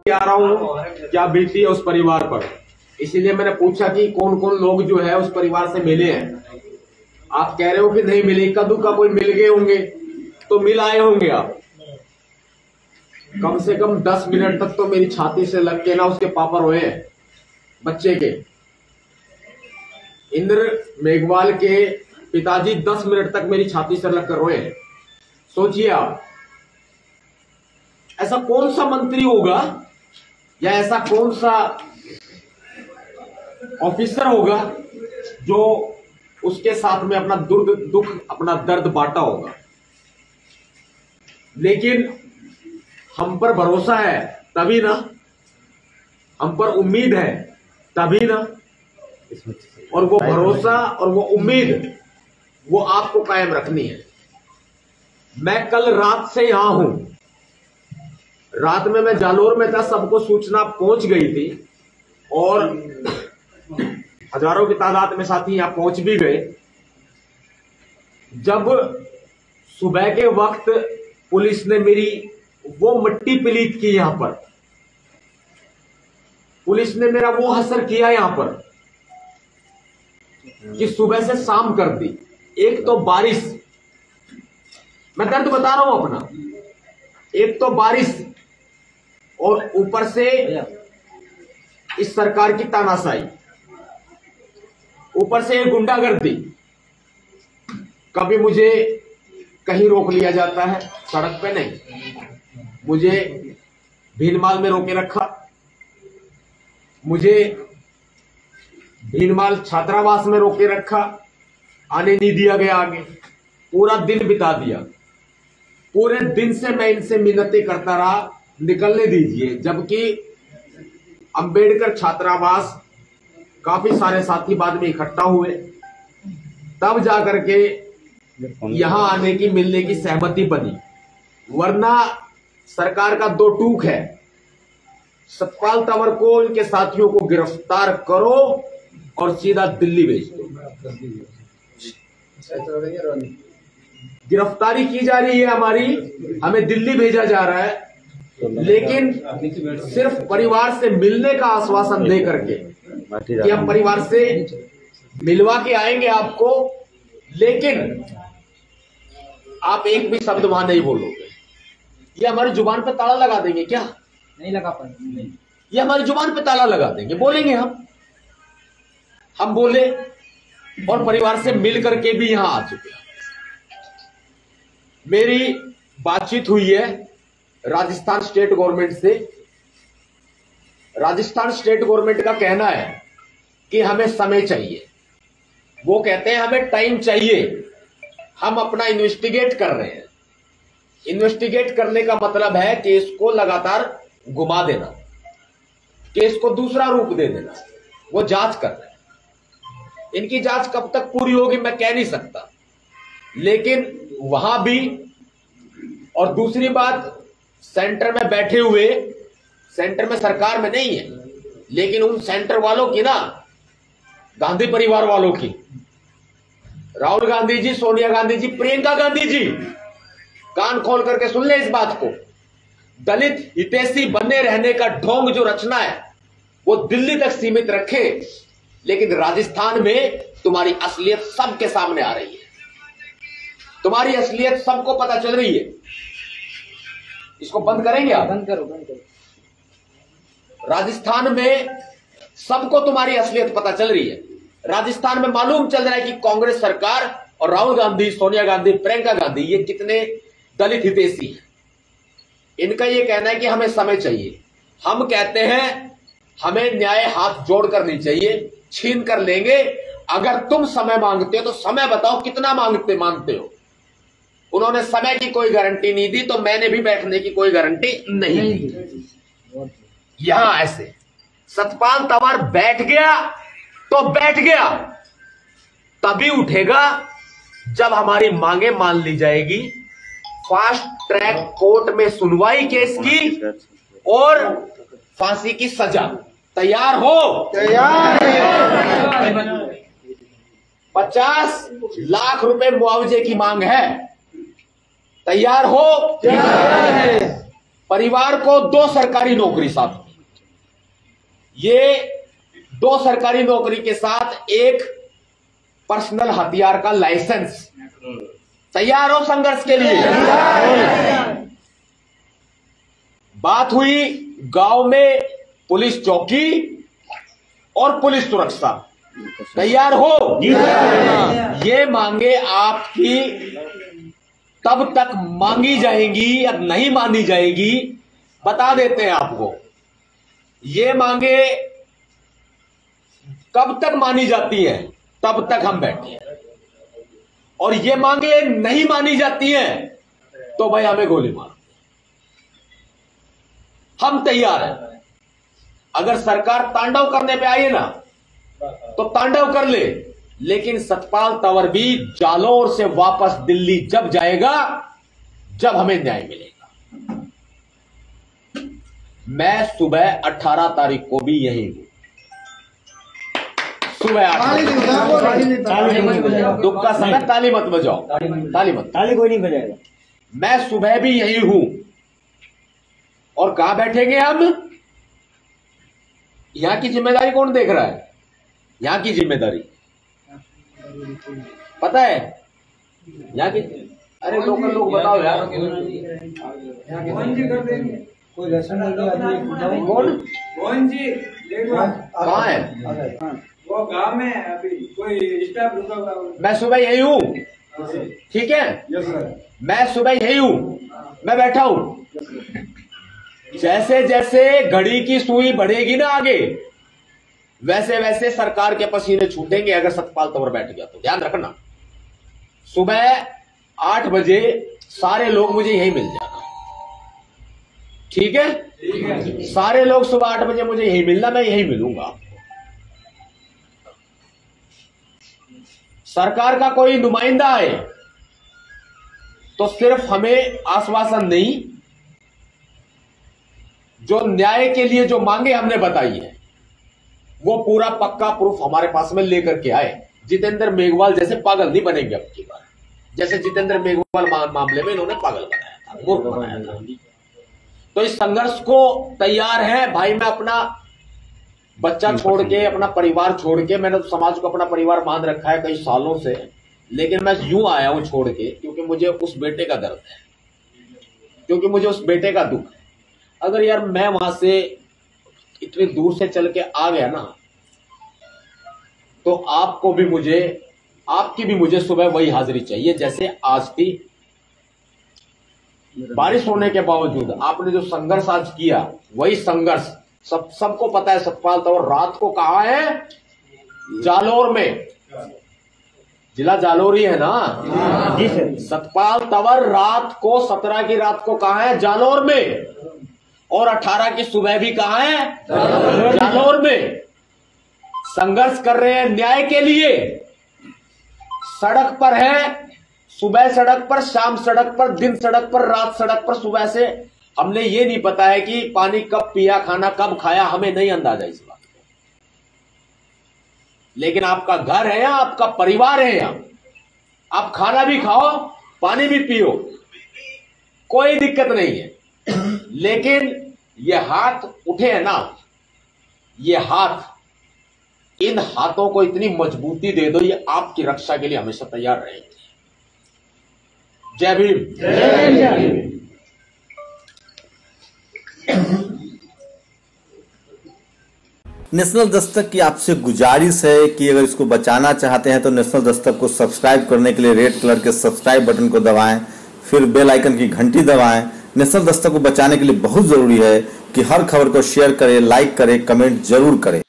आ रहा हूँ क्या बीती है उस परिवार पर, इसीलिए मैंने पूछा कि कौन कौन लोग जो है उस परिवार से मिले हैं। आप कह रहे हो कि नहीं मिले, कदू का कोई मिल गए होंगे तो मिल आए होंगे आप। कम से कम 10 मिनट तक तो मेरी छाती से लग के ना उसके पापा रोए हैं, बच्चे के। इंद्र मेघवाल के पिताजी 10 मिनट तक मेरी छाती से लग कर रोए हैं। सोचिए आप, ऐसा कौन सा मंत्री होगा या ऐसा कौन सा ऑफिसर होगा जो उसके साथ में अपना दुख अपना दर्द बांटा होगा। लेकिन हम पर भरोसा है तभी ना, हम पर उम्मीद है तभी ना, और वो भरोसा और वो उम्मीद वो आपको कायम रखनी है। मैं कल रात से यहां हूं, रात में मैं जालोर में था, सबको सूचना पहुंच गई थी और हजारों की तादाद में साथी यहां पहुंच भी गए। जब सुबह के वक्त पुलिस ने मेरी वो मिट्टी पलीत की, यहां पर पुलिस ने मेरा वो असर किया यहां पर कि सुबह से शाम कर दी। एक तो बारिश, मैं दर्द बता रहा हूं अपना, एक तो बारिश और ऊपर से इस सरकार की तानाशाही, ऊपर से गुंडागर्दी। कभी मुझे कहीं रोक लिया जाता है, सड़क पे नहीं, मुझे भीनमाल में रोके रखा, मुझे भीनमाल छात्रावास में रोके रखा, आने नहीं दिया गया आगे, पूरा दिन बिता दिया। पूरे दिन से मैं इनसे मिन्नतें करता रहा, निकलने दीजिए। जबकि अंबेडकर छात्रावास काफी सारे साथी बाद में इकट्ठा हुए, तब जाकर के यहां आने की मिलने की सहमति बनी। वरना सरकार का दो टूक है, सतपाल तंवर को इनके साथियों को गिरफ्तार करो और सीधा दिल्ली भेज दो। गिरफ्तारी की जा रही है हमारी, हमें दिल्ली भेजा जा रहा है, लेकिन सिर्फ परिवार से मिलने का आश्वासन दे करके कि हम परिवार से मिलवा के आएंगे आपको, लेकिन आप एक भी शब्द वहां नहीं बोलोगे। ये हमारी जुबान पे ताला लगा देंगे क्या? नहीं लगा पाएंगे। ये हमारी जुबान पे ताला लगा देंगे, बोलेंगे हम बोले और परिवार से मिल करके भी यहां आ चुके हैं। मेरी बातचीत हुई है राजस्थान स्टेट गवर्नमेंट से। राजस्थान स्टेट गवर्नमेंट का कहना है कि हमें समय चाहिए, वो कहते हैं हमें टाइम चाहिए, हम अपना इन्वेस्टिगेट कर रहे हैं। इन्वेस्टिगेट करने का मतलब है केस को लगातार घुमा देना, केस को दूसरा रूप दे देना। वो जांच कर रहे हैं, इनकी जांच कब तक पूरी होगी मैं कह नहीं सकता, लेकिन वहां भी। और दूसरी बात, सेंटर में बैठे हुए, सेंटर में सरकार में नहीं है, लेकिन उन सेंटर वालों की ना, गांधी परिवार वालों की, राहुल गांधी जी, सोनिया गांधी जी, प्रियंका गांधी जी, कान खोल करके सुन ले इस बात को। दलित हितैषी बने रहने का ढोंग जो रचना है वो दिल्ली तक सीमित रखे, लेकिन राजस्थान में तुम्हारी असलियत सबके सामने आ रही है, तुम्हारी असलियत सबको पता चल रही है। इसको बंद करेंगे आप? बंद करो, बंद करो। राजस्थान में सबको तुम्हारी असलियत पता चल रही है। राजस्थान में मालूम चल रहा है कि कांग्रेस सरकार और राहुल गांधी, सोनिया गांधी, प्रियंका गांधी ये कितने दलित हितैषी हैं। इनका ये कहना है कि हमें समय चाहिए। हम कहते हैं हमें न्याय हाथ जोड़कर नहीं चाहिए, छीन कर लेंगे। अगर तुम समय मांगते हो तो समय बताओ कितना मांगते हो। उन्होंने समय की कोई गारंटी नहीं दी, तो मैंने भी बैठने की कोई गारंटी नहीं दी। यहां ऐसे सतपाल तंवर बैठ गया तो बैठ गया, तभी उठेगा जब हमारी मांगे मान ली जाएगी। फास्ट ट्रैक कोर्ट में सुनवाई केस की और फांसी की सजा। तैयार हो? तैयार। 50 लाख रुपए मुआवजे की मांग है। तैयार हो? परिवार को 2 सरकारी नौकरी साथ, ये 2 सरकारी नौकरी के साथ एक पर्सनल हथियार का लाइसेंस। तैयार हो संघर्ष के लिए? बात हुई गांव में पुलिस चौकी और पुलिस सुरक्षा। तैयार हो? ये मांगे आपकी तब तक मांगी जाएंगी या नहीं मानी जाएगी, बता देते हैं आपको। ये मांगे कब तक मानी जाती है तब तक हम बैठे हैं, और ये मांगे नहीं मानी जाती हैं तो भाई हमें गोली मारो। हम तैयार हैं। अगर सरकार तांडव करने पे आई है ना तो तांडव कर ले, लेकिन सतपाल तंवर भी जालौर से वापस दिल्ली जब जाएगा जब हमें न्याय मिलेगा। मैं सुबह 18 तारीख को भी यही हूं, सुबह 8 बजे। दुख का समय ताली मत बजाओ, ताली कोई नहीं बजाएगा। मैं सुबह भी यही हूं। और कहां बैठेंगे हम? यहां की जिम्मेदारी कौन देख रहा है? यहां की जिम्मेदारी पता है? यहां की, अरे लोकल लोग बताओ यार। कोई लक्षण कौन? कहाँ है? वो गांव में अभी कोई स्टाफ रुका हुआ। मैं सुबह यही हूँ, ठीक है? मैं सुबह यही हूँ, मैं बैठा हूं। जैसे जैसे घड़ी की सुई बढ़ेगी ना आगे, वैसे वैसे सरकार के पसीने छूटेंगे। अगर सतपाल तंवर बैठ गया तो ध्यान रखना, सुबह 8 बजे सारे लोग मुझे यही मिल जाना, ठीक है? सारे लोग सुबह 8 बजे मुझे यही मिलना, मैं यही मिलूंगा। सरकार का कोई नुमाइंदा है तो सिर्फ हमें आश्वासन नहीं, जो न्याय के लिए जो मांगे हमने बताई है वो पूरा पक्का प्रूफ हमारे पास में लेकर के आए। जितेंद्र मेघवाल जैसे पागल नहीं बनेंगे अब की बार, जैसे जितेंद्र मेघवाल मामले में इन्होंने पागल बनाया था, मूर्ख बनाया था। तो इस संघर्ष को तैयार है भाई। मैं अपना बच्चा छोड़ के, अपना परिवार छोड़ के, मैंने तो समाज को अपना परिवार मान रखा है कई सालों से, लेकिन मैं यूं आया हूं छोड़ के, क्योंकि मुझे उस बेटे का दर्द है, क्योंकि मुझे उस बेटे का दुख है। अगर यार मैं वहां से इतनी दूर से चल के आ गया ना, तो आपको भी मुझे, आपकी भी मुझे सुबह वही हाजिरी चाहिए जैसे आज थी। बारिश होने के बावजूद आपने जो संघर्ष आज किया, वही संघर्ष सबको पता है। सतपाल तंवर रात को कहाँ है? जालौर में। जिला जालौर ही है ना? जी सर। सतपाल तंवर रात को 17 की रात को कहाँ है? जालौर में। और 18 की सुबह भी कहाँ है? जालौर में। संघर्ष कर रहे हैं न्याय के लिए। सड़क पर है, सुबह सड़क पर, शाम सड़क पर, दिन सड़क पर, रात सड़क पर। सुबह से हमने ये नहीं पता है कि पानी कब पिया, खाना कब खाया, हमें नहीं अंदाजा इस बात का। लेकिन आपका घर है यहाँ, आपका परिवार है यहाँ, आप खाना भी खाओ, पानी भी पियो, कोई दिक्कत नहीं है। लेकिन ये हाथ उठे हैं ना, ये हाथ, इन हाथों को इतनी मजबूती दे दो, ये आपकी रक्षा के लिए हमेशा तैयार रहेंगे। जय भीम। जय भीम। नेशनल दस्तक की आपसे गुजारिश है कि अगर इसको बचाना चाहते हैं तो नेशनल दस्तक को सब्सक्राइब करने के लिए रेड कलर के सब्सक्राइब बटन को दबाएं, फिर बेल आइकन की घंटी दबाएं। नेशनल दस्तक को बचाने के लिए बहुत जरूरी है कि हर खबर को शेयर करें, लाइक करें, कमेंट जरूर करें।